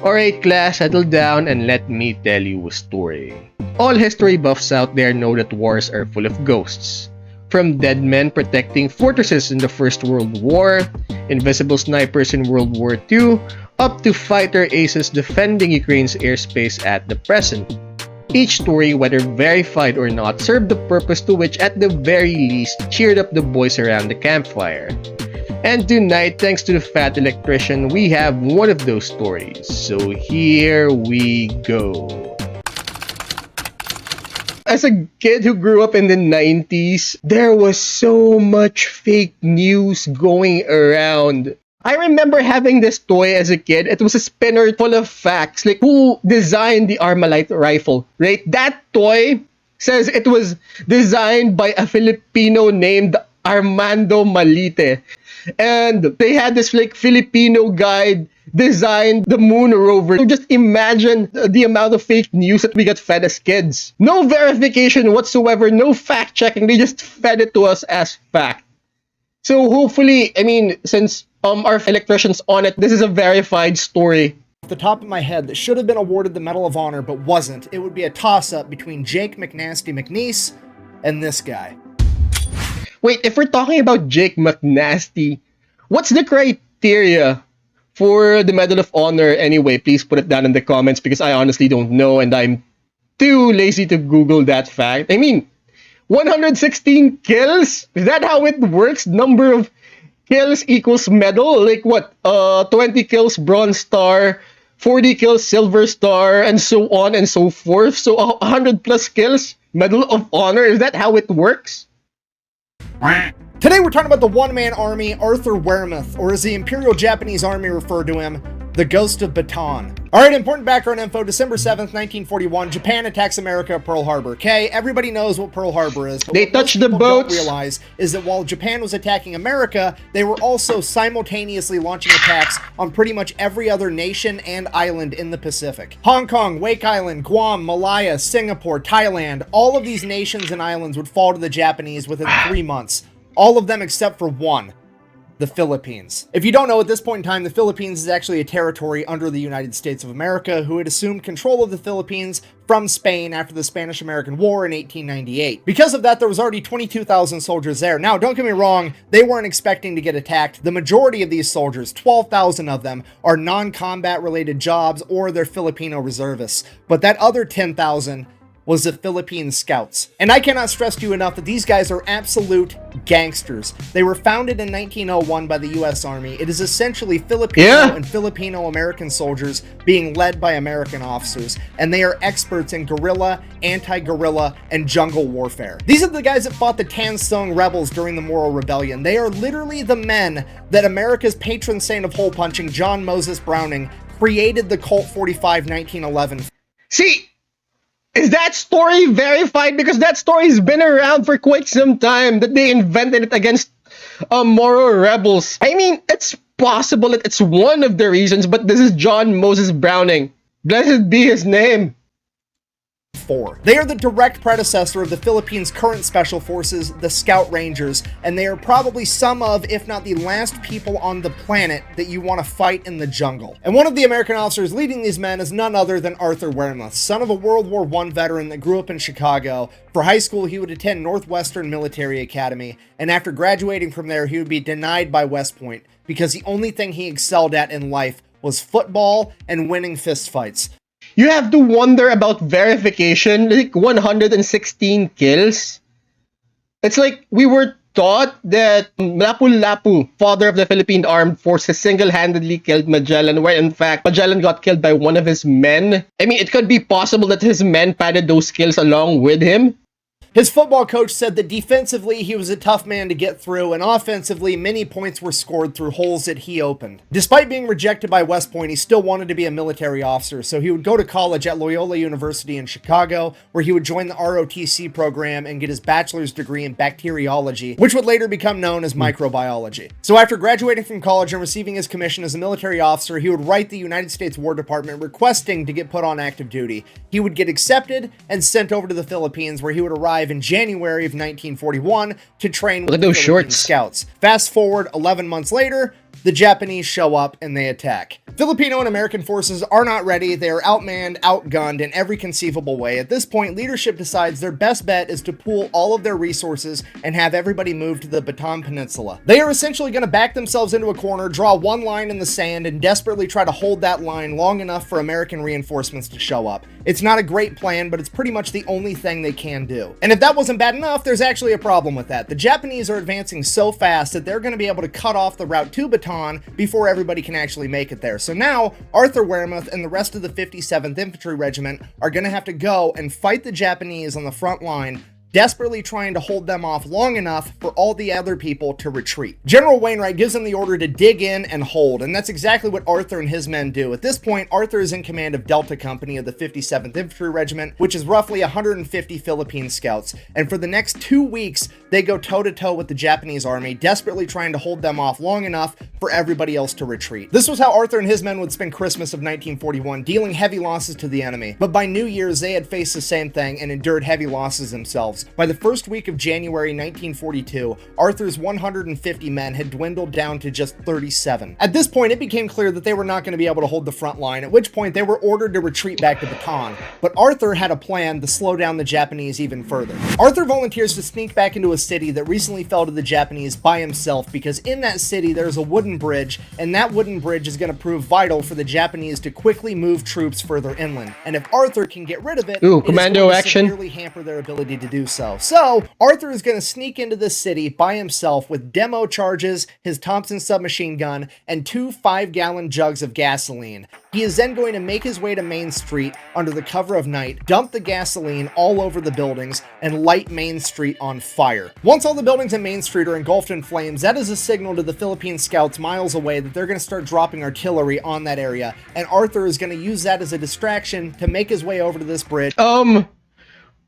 Alright class, settle down and let me tell you a story. All history buffs out there know that wars are full of ghosts. From dead men protecting fortresses in the First World War, invisible snipers in World War II, up to fighter aces defending Ukraine's airspace at the present. Each story, whether verified or not, served the purpose to which at the very least cheered up the boys around the campfire. And tonight, thanks to the fat electrician, we have one of those stories. So here we go. As a kid who grew up in the 90s, there was so much fake news going around. I remember having this toy as a kid. It was a spinner full of facts, like who designed the Armalite rifle, right? That toy says it was designed by a Filipino named Armando Malite. And they had this like Filipino guy design the moon rover. So just imagine the amount of fake news that we got fed as kids. No verification whatsoever, no fact checking. They just fed it to us as fact. So hopefully, I mean, since our electrician's on it, this is a verified story. Off the top of my head, that should have been awarded the Medal of Honor but wasn't. It would be a toss-up between Jake McNasty McNeese and this guy. Wait, if we're talking about Jake McNasty, what's the criteria for the Medal of Honor anyway? Please put it down in the comments because I honestly don't know and I'm too lazy to Google that fact. I mean, 116 kills? Is that how it works? Number of kills equals medal? Like what? 20 kills Bronze Star, 40 kills Silver Star, and so on and so forth. So 100 plus kills, Medal of Honor. Is that how it works? Today we're talking about the one-man army, Arthur Wehrmath, or as the Imperial Japanese Army referred to him, the Ghost of Bataan. Alright, important background info. December 7th, 1941, Japan attacks America at Pearl Harbor. Okay, everybody knows what Pearl Harbor is. But they touched the boats. Don't realize is that while Japan was attacking America, they were also simultaneously launching attacks on pretty much every other nation and island in the Pacific. Hong Kong, Wake Island, Guam, Malaya, Singapore, Thailand, all of these nations and islands would fall to the Japanese within 3 months. All of them except for one. The Philippines. If you don't know, at this point in time, the Philippines is actually a territory under the United States of America, who had assumed control of the Philippines from Spain after the Spanish-American War in 1898. Because of that, there was already 22,000 soldiers there. Now, don't get me wrong, they weren't expecting to get attacked. The majority of these soldiers, 12,000 of them, are non-combat related jobs or they're Filipino reservists. But that other 10,000 was the Philippine Scouts. And I cannot stress to you enough that these guys are absolute gangsters. They were founded in 1901 by the US Army. It is essentially Filipino and Filipino-American soldiers being led by American officers, and they are experts in guerrilla, anti-guerrilla, and jungle warfare. These are the guys that fought the Tan Sung rebels during the Moro Rebellion. They are literally the men that America's patron saint of hole punching, John Moses Browning, created the Colt 45 1911. See, is that story verified? Because that story's been around for quite some time, that they invented it against Moro rebels. I mean, it's possible that it's one of the reasons, but this is John Moses Browning. Blessed be his name. They are the direct predecessor of the Philippines' current special forces, the Scout Rangers, and they are probably some of, if not the last people on the planet that you want to fight in the jungle. And one of the American officers leading these men is none other than Arthur Wehrmath, son of a World War I veteran that grew up in Chicago. For high school, he would attend Northwestern Military Academy, and after graduating from there, he would be denied by West Point because the only thing he excelled at in life was football and winning fistfights. You have to wonder about verification, like 116 kills. It's like we were taught that Lapu-Lapu, father of the Philippine Armed Forces, single-handedly killed Magellan, where in fact Magellan got killed by one of his men. I mean, it could be possible that his men padded those kills along with him. His football coach said that defensively he was a tough man to get through, and offensively many points were scored through holes that he opened. Despite being rejected by West Point, he still wanted to be a military officer, so he would go to college at Loyola University in Chicago, where he would join the ROTC program and get his bachelor's degree in bacteriology, which would later become known as microbiology. So after graduating from college and receiving his commission as a military officer, he would write the United States War Department requesting to get put on active duty. He would get accepted and sent over to the Philippines, where he would arrive in January of 1941 to train with the Philippine Scouts. Fast forward 11 months later, the Japanese show up and they attack. Filipino and American forces are not ready. They are outmanned, outgunned in every conceivable way. At this point, leadership decides their best bet is to pool all of their resources and have everybody move to the Bataan Peninsula. They are essentially going to back themselves into a corner, draw one line in the sand, and desperately try to hold that line long enough for American reinforcements to show up. It's not a great plan, but it's pretty much the only thing they can do. And if that wasn't bad enough, there's actually a problem with that. The Japanese are advancing so fast that they're going to be able to cut off the route to Bataan before everybody can actually make it there. So now, Arthur Wearmouth and the rest of the 57th Infantry Regiment are going to have to go and fight the Japanese on the front line, desperately trying to hold them off long enough for all the other people to retreat. General Wainwright gives them the order to dig in and hold, and that's exactly what Arthur and his men do. At this point, Arthur is in command of Delta Company of the 57th Infantry Regiment, which is roughly 150 Philippine scouts, and for the next 2 weeks, they go toe-to-toe with the Japanese army, desperately trying to hold them off long enough for everybody else to retreat. This was how Arthur and his men would spend Christmas of 1941, dealing heavy losses to the enemy, but by New Year's, they had faced the same thing and endured heavy losses themselves. By the first week of January 1942, Arthur's 150 men had dwindled down to just 37. At this point, it became clear that they were not going to be able to hold the front line, at which point they were ordered to retreat back to Bataan. But Arthur had a plan to slow down the Japanese even further. Arthur volunteers to sneak back into a city that recently fell to the Japanese by himself, because in that city there's a wooden bridge, and that wooden bridge is going to prove vital for the Japanese to quickly move troops further inland. And if Arthur can get rid of it, Ooh, it commando is going to action. severely hamper their ability to do so. So, Arthur is going to sneak into this city by himself with demo charges, his Thompson submachine gun, and 2 5-gallon jugs of gasoline. He is then going to make his way to Main Street under the cover of night, dump the gasoline all over the buildings, and light Main Street on fire. Once all the buildings in Main Street are engulfed in flames, that is a signal to the Philippine scouts miles away that they're going to start dropping artillery on that area, and Arthur is going to use that as a distraction to make his way over to this bridge.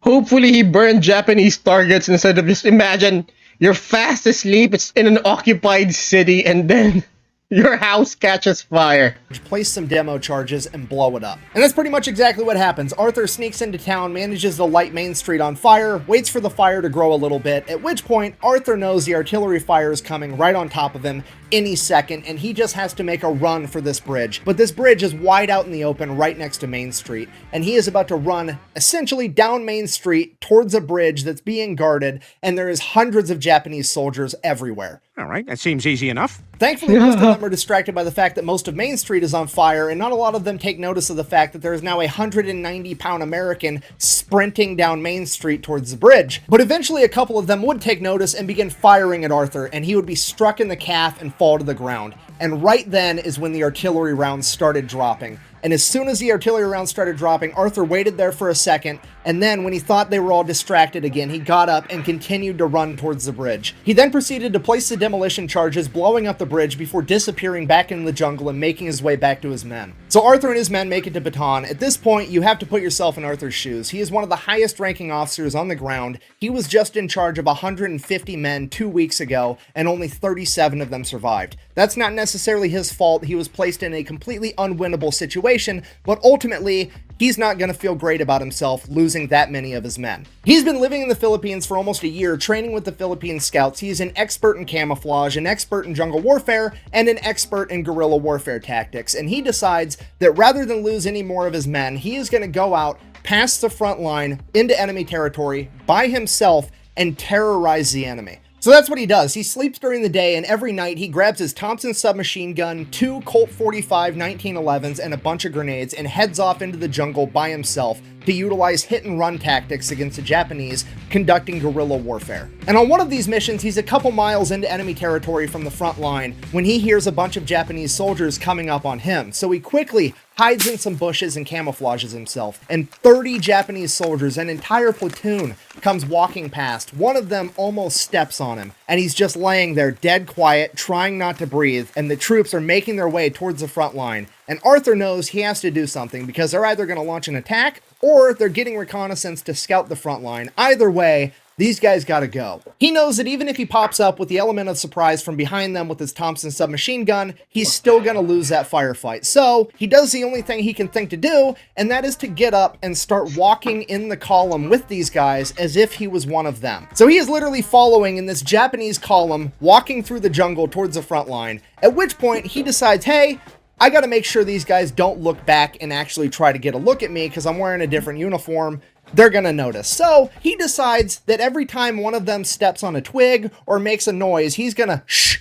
Hopefully he burned Japanese targets instead of just imagine you're fast asleep, it's in an occupied city, and then your house catches fire. Place some demo charges and blow it up. And that's pretty much exactly what happens. Arthur sneaks into town, manages to light Main Street on fire, waits for the fire to grow a little bit, at which point Arthur knows the artillery fire is coming right on top of him any second, and he just has to make a run for this bridge. But this bridge is wide out in the open right next to Main Street, and he is about to run essentially down Main Street towards a bridge that's being guarded, and there is hundreds of Japanese soldiers everywhere. All right, that seems easy enough. Thankfully, most of them are distracted by the fact that most of Main Street is on fire, and not a lot of them take notice of the fact that there is now a 190-pound American sprinting down Main Street towards the bridge. But eventually, a couple of them would take notice and begin firing at Arthur, and he would be struck in the calf and fall to the ground. And right then is when the artillery rounds started dropping. And as soon as the artillery rounds started dropping, Arthur waited there for a second, and then when he thought they were all distracted again, he got up and continued to run towards the bridge. He then proceeded to place the demolition charges, blowing up the bridge before disappearing back into the jungle and making his way back to his men. So Arthur and his men make it to Bataan. At this point, you have to put yourself in Arthur's shoes. He is one of the highest ranking officers on the ground. He was just in charge of 150 men 2 weeks ago, and only 37 of them survived. That's not necessarily his fault. He was placed in a completely unwinnable situation, but ultimately, he's not going to feel great about himself losing that many of his men. He's been living in the Philippines for almost a year, training with the Philippine Scouts. He's an expert in camouflage, an expert in jungle warfare, and an expert in guerrilla warfare tactics. And he decides that rather than lose any more of his men, he is going to go out past the front line into enemy territory by himself and terrorize the enemy. So that's what he does. He sleeps during the day, and every night he grabs his Thompson submachine gun, 2 Colt 45 1911s, and a bunch of grenades, and heads off into the jungle by himself to utilize hit-and-run tactics against the Japanese conducting guerrilla warfare. And on one of these missions, he's a couple miles into enemy territory from the front line when he hears a bunch of Japanese soldiers coming up on him. So he quickly hides in some bushes and camouflages himself, and 30 Japanese soldiers, an entire platoon, comes walking past. One of them almost steps on him, and he's just laying there dead quiet, trying not to breathe, and the troops are making their way towards the front line. And Arthur knows he has to do something because they're either going to launch an attack or they're getting reconnaissance to scout the front line. Either way, These guys gotta go. He knows that even if he pops up with the element of surprise from behind them with his Thompson submachine gun, he's still gonna lose that firefight. So he does the only thing he can think to do, and that is to get up and start walking in the column with these guys as if he was one of them. So he is literally following in this Japanese column, walking through the jungle towards the front line, at which point he decides, hey, I gotta make sure these guys don't look back and actually try to get a look at me because I'm wearing a different uniform. They're gonna notice. So he decides that every time one of them steps on a twig or makes a noise, he's gonna shh,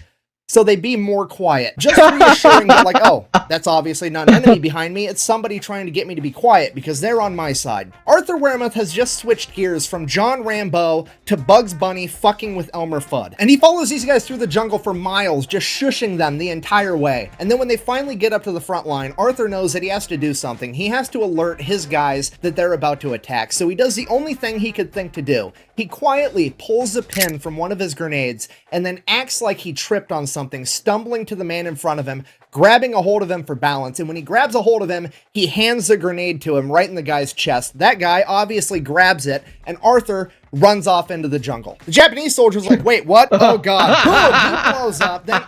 so they be more quiet. Just reassuring that, like, oh, that's obviously not an enemy behind me. It's somebody trying to get me to be quiet because they're on my side. Arthur Wehrmuth has just switched gears from John Rambo to Bugs Bunny fucking with Elmer Fudd. And he follows these guys through the jungle for miles, just shushing them the entire way. And then when they finally get up to the front line, Arthur knows that he has to do something. He has to alert his guys that they're about to attack. So he does the only thing he could think to do. He quietly pulls a pin from one of his grenades and then acts like he tripped on something, stumbling to the man in front of him, grabbing a hold of him for balance. And when he grabs a hold of him, he hands the grenade to him right in the guy's chest. That guy obviously grabs it, and Arthur runs off into the jungle. The Japanese soldier's like, wait, what? Oh god. Boom! He blows up. Then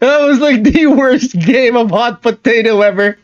That was like the worst game of hot potato ever.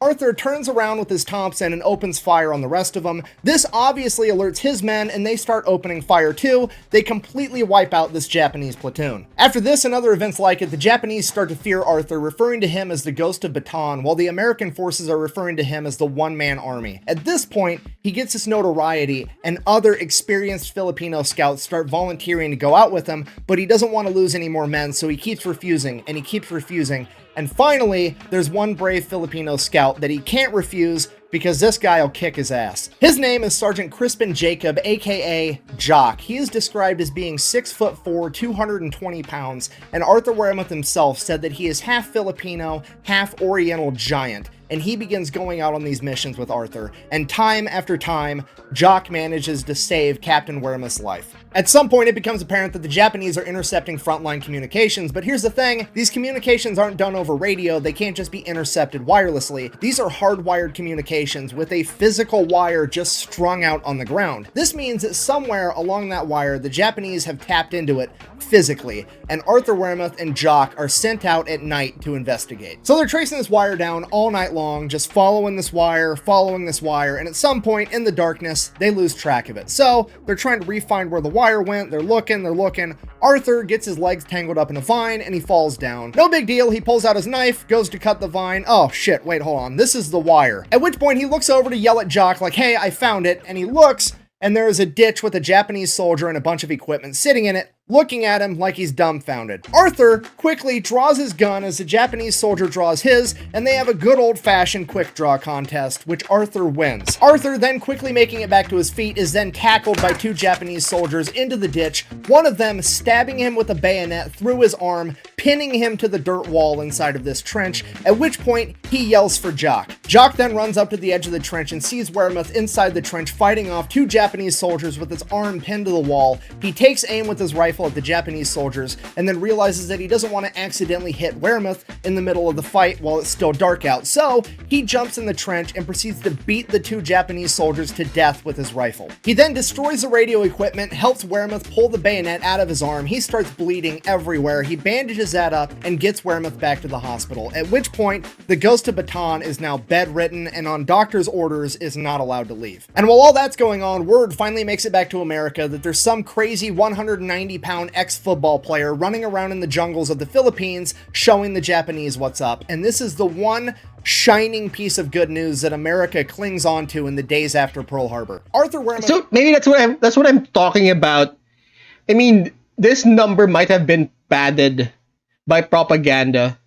Arthur turns around with his Thompson and opens fire on the rest of them. This obviously alerts his men, and they start opening fire too. They completely wipe out this Japanese platoon. After this and other events like it, the Japanese start to fear Arthur, referring to him as the Ghost of Bataan, while the American forces are referring to him as the one-man army. At this point, he gets his notoriety, and other experienced Filipino scouts start volunteering to go out with him, but he doesn't want to lose any more men, so he keeps refusing, and he keeps refusing. And finally, there's one brave Filipino scout that he can't refuse because this guy will kick his ass. His name is Sergeant Crispin Jacob, aka Jock. He is described as being 6'4", 220 pounds, and Arthur Wehrmuth himself said that he is half Filipino, half Oriental giant. And he begins going out on these missions with Arthur, and time after time, Jock manages to save Captain Wehrmuth's life. At some point, it becomes apparent that the Japanese are intercepting frontline communications, but here's the thing, these communications aren't done over radio, they can't just be intercepted wirelessly. These are hardwired communications with a physical wire just strung out on the ground. This means that somewhere along that wire, the Japanese have tapped into it physically, and Arthur Wehrmuth and Jock are sent out at night to investigate. So they're tracing this wire down all night long, just following this wire, and at some point in the darkness, they lose track of it. So they're trying to re-find where the wire went, they're looking. Arthur gets his legs tangled up in a vine and he falls down. No big deal, he pulls out his knife, goes to cut the vine. Oh shit, wait, hold on, this is the wire. At which point he looks over to yell at Jock like, hey, I found it, and he looks, and there is a ditch with a Japanese soldier and a bunch of equipment sitting in it, looking at him like he's dumbfounded. Arthur quickly draws his gun as the Japanese soldier draws his, and they have a good old-fashioned quick draw contest, which Arthur wins. Arthur, then quickly making it back to his feet, is then tackled by two Japanese soldiers into the ditch, one of them stabbing him with a bayonet through his arm, pinning him to the dirt wall inside of this trench, at which point he yells for Jock. Jock then runs up to the edge of the trench and sees Wehrmuth inside the trench fighting off two Japanese soldiers with his arm pinned to the wall. He takes aim with his rifle at the Japanese soldiers and then realizes that he doesn't want to accidentally hit Wehrmuth in the middle of the fight while it's still dark out. So he jumps in the trench and proceeds to beat the two Japanese soldiers to death with his rifle. He then destroys the radio equipment, helps Wehrmuth pull the bayonet out of his arm. He starts bleeding everywhere. He bandages that up and gets Wehrmuth back to the hospital, at which point the Ghost of Bataan is now bedridden and on doctor's orders is not allowed to leave. And while all that's going on, word finally makes it back to America that there's some crazy 190-pound ex-football player running around in the jungles of the Philippines showing the Japanese what's up. And this is the one shining piece of good news that America clings on to in the days after Pearl Harbor. Arthur Wehrmuth... So maybe that's what I'm talking about. I mean, this number might have been padded by propaganda.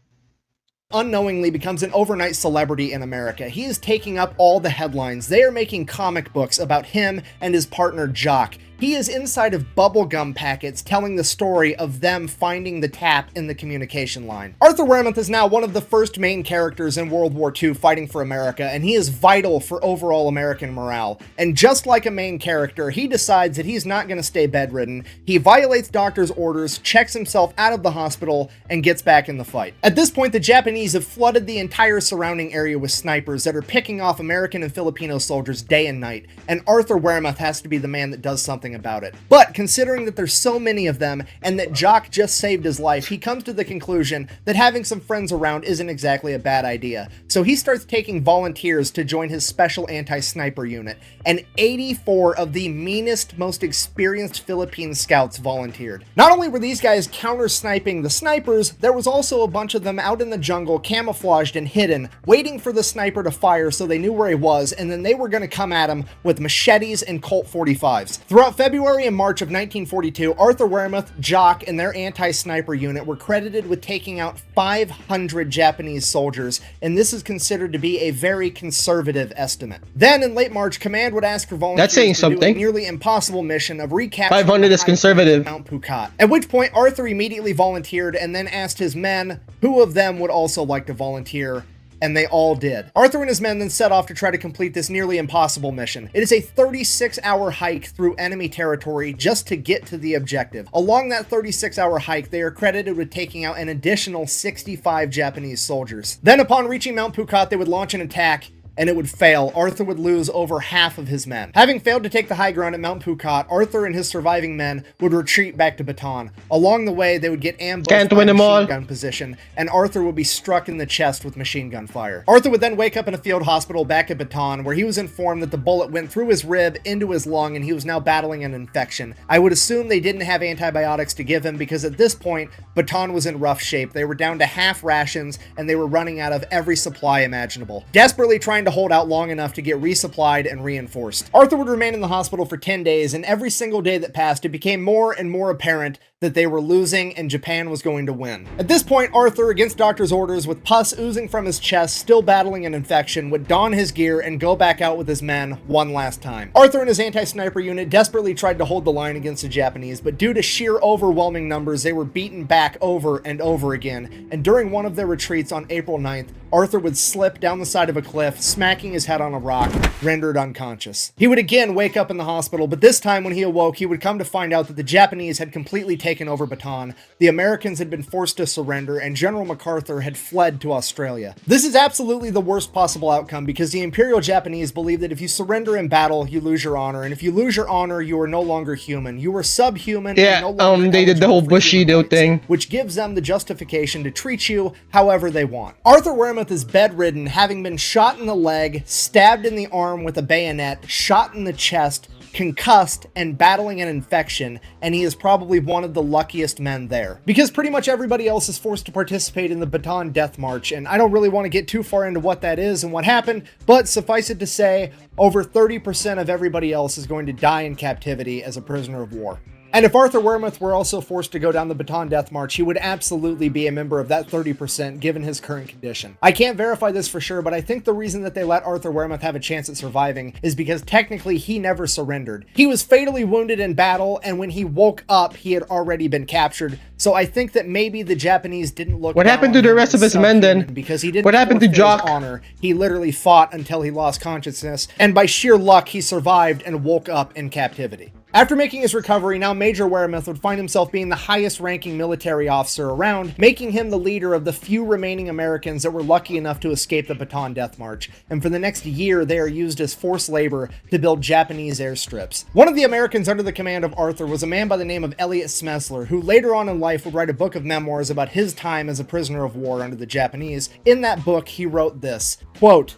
Unknowingly becomes an overnight celebrity in America. He is taking up all the headlines. They are making comic books about him and his partner Jock. He is inside of bubblegum packets telling the story of them finding the tap in the communication line. Arthur Wehrmuth is now one of the first main characters in World War II fighting for America, and he is vital for overall American morale. And just like a main character, he decides that he's not going to stay bedridden. He violates doctor's orders, checks himself out of the hospital, and gets back in the fight. At this point, the Japanese have flooded the entire surrounding area with snipers that are picking off American and Filipino soldiers day and night, and Arthur Wehrmuth has to be the man that does something something about it. But considering that there's so many of them and that Jock just saved his life, he comes to the conclusion that having some friends around isn't exactly a bad idea. So he starts taking volunteers to join his special anti-sniper unit, and 84 of the meanest, most experienced Philippine scouts volunteered. Not only were these guys counter-sniping the snipers, there was also a bunch of them out in the jungle, camouflaged and hidden, waiting for the sniper to fire so they knew where he was, and then they were going to come at him with machetes and Colt 45s. Throughout February and March of 1942, Arthur Wehrmuth, Jock, and their anti-sniper unit were credited with taking out 500 Japanese soldiers, and this is considered to be a very conservative estimate. Then, in late March, Command would ask for volunteers That's saying to something. do a nearly impossible mission of recapturing 500 is conservative. Mount Phuket. At which point, Arthur immediately volunteered and then asked his men who of them would also like to volunteer, and they all did. Arthur and his men then set off to try to complete this nearly impossible mission. It is a 36-hour hike through enemy territory just to get to the objective. Along that 36-hour hike, they are credited with taking out an additional 65 Japanese soldiers. Then upon reaching Mount Phuket, they would launch an attack, and it would fail. Arthur would lose over half of his men. Having failed to take the high ground at Mount Phuket, Arthur and his surviving men would retreat back to Bataan. Along the way, they would get ambushed Can't by win them all. machine gun position, and Arthur would be struck in the chest with machine gun fire. Arthur would then wake up in a field hospital back at Bataan, where he was informed that the bullet went through his rib into his lung, and he was now battling an infection. I would assume they didn't have antibiotics to give him, because at this point, Bataan was in rough shape. They were down to half rations, and they were running out of every supply imaginable, desperately trying to hold out long enough to get resupplied and reinforced. Arthur would remain in the hospital for 10 days, and every single day that passed, it became more and more apparent that they were losing and Japan was going to win. At this point, Arthur, against doctor's orders, with pus oozing from his chest, still battling an infection, would don his gear and go back out with his men one last time. Arthur and his anti-sniper unit desperately tried to hold the line against the Japanese, but due to sheer overwhelming numbers, they were beaten back over and over again, and during one of their retreats on April 9th, Arthur would slip down the side of a cliff, smacking his head on a rock, rendered unconscious. He would again wake up in the hospital, but this time when he awoke, he would come to find out that the Japanese had completely taken over Bataan, the Americans had been forced to surrender, and General MacArthur had fled to Australia. This is absolutely the worst possible outcome, because the Imperial Japanese believe that if you surrender in battle, you lose your honor, and if you lose your honor, you are no longer human. You are subhuman. Yeah, and no longer they did the eligible whole for Bushido human rights, thing. which gives them the justification to treat you however they want. Arthur Wehrmuth is bedridden, having been shot in the leg, stabbed in the arm with a bayonet, shot in the chest, concussed, and battling an infection, and he is probably one of the luckiest men there. Because pretty much everybody else is forced to participate in the Bataan Death March, and I don't really want to get too far into what that is and what happened, but suffice it to say, over 30% of everybody else is going to die in captivity as a prisoner of war. And if Arthur Wehrmuth were also forced to go down the Bataan Death March, he would absolutely be a member of that 30% given his current condition. I can't verify this for sure, but I think the reason that they let Arthur Wehrmuth have a chance at surviving is because technically he never surrendered. He was fatally wounded in battle, and when he woke up, he had already been captured. So I think that maybe the Japanese didn't look. What happened to the rest of his men then? Because he didn't. What happened to forfeit his Jock? honor. He literally fought until he lost consciousness, and by sheer luck, he survived and woke up in captivity. After making his recovery, now Major Wehrmuth would find himself being the highest-ranking military officer around, making him the leader of the few remaining Americans that were lucky enough to escape the Bataan Death March, and for the next year, they are used as forced labor to build Japanese airstrips. One of the Americans under the command of Arthur was a man by the name of Elliot Smesler, who later on in life would write a book of memoirs about his time as a prisoner of war under the Japanese. In that book, he wrote this, quote,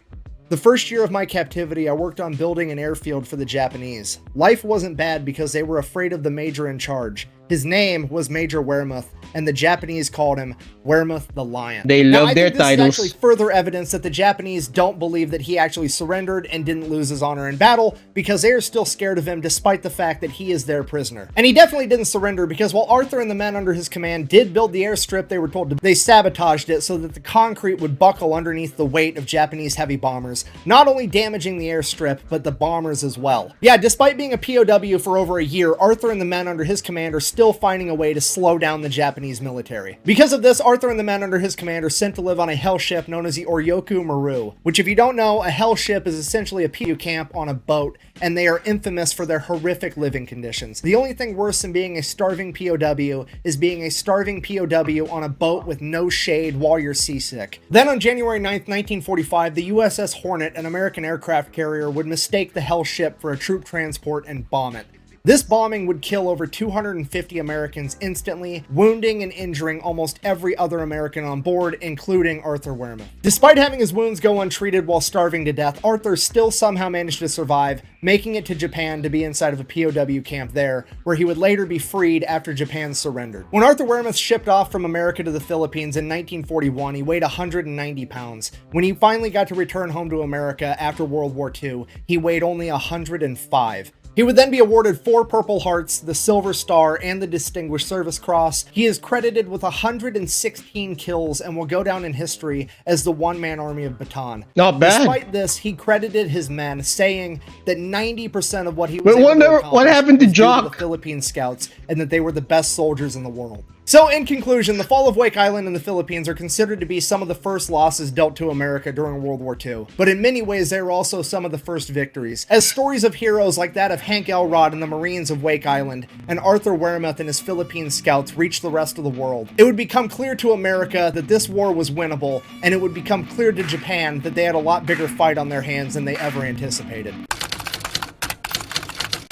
"The first year of my captivity, I worked on building an airfield for the Japanese. Life wasn't bad because they were afraid of the major in charge. His name was Major Wehrmuth, and the Japanese called him Wehrmuth the Lion." They Now, love I their think this titles. is actually further evidence that the Japanese don't believe that he actually surrendered and didn't lose his honor in battle, because they are still scared of him despite the fact that he is their prisoner. And he definitely didn't surrender, because while Arthur and the men under his command did build the airstrip they were told to, they sabotaged it so that the concrete would buckle underneath the weight of Japanese heavy bombers, not only damaging the airstrip, but the bombers as well. Yeah, despite being a POW for over a year, Arthur and the men under his command are still finding a way to slow down the Japanese military. Because of this, Arthur and the men under his command are sent to live on a hell ship known as the Oryoku Maru, which, if you don't know, a hell ship is essentially a POW camp on a boat, and they are infamous for their horrific living conditions. The only thing worse than being a starving POW is being a starving POW on a boat with no shade while you're seasick. Then on January 9th, 1945, the USS Hornet, an American aircraft carrier, would mistake the hell ship for a troop transport and bomb it. This bombing would kill over 250 Americans instantly, wounding and injuring almost every other American on board, including Arthur Wehrmath. Despite having his wounds go untreated while starving to death, Arthur still somehow managed to survive, making it to Japan to be inside of a POW camp there, where he would later be freed after Japan surrendered. When Arthur Wehrmath shipped off from America to the Philippines in 1941, he weighed 190 pounds. When he finally got to return home to America after World War II, he weighed only 105. He would then be awarded 4 Purple Hearts, the Silver Star, and the Distinguished Service Cross. He is credited with 116 kills and will go down in history as the one-man army of Bataan. Not bad. Despite this, he credited his men, saying that 90% of what he was able to accomplish what happened to was due Jock? the Philippine Scouts, and that they were the best soldiers in the world. So, in conclusion, the fall of Wake Island and the Philippines are considered to be some of the first losses dealt to America during World War II. But in many ways, they were also some of the first victories, as stories of heroes like that of Hank Elrod and the Marines of Wake Island, and Arthur Wehrmath and his Philippine scouts reached the rest of the world. It would become clear to America that this war was winnable, and it would become clear to Japan that they had a lot bigger fight on their hands than they ever anticipated.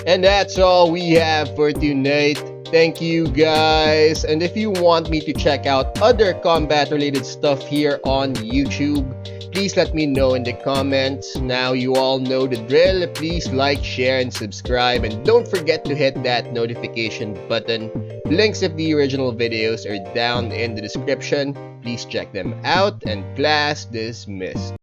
And that's all we have for tonight. Thank you guys. And if you want me to check out other combat related stuff here on YouTube, please let me know in the comments. Now you all know the drill. Please like, share, and subscribe. And don't forget to hit that notification button. Links of the original videos are down in the description. Please check them out, and class dismissed.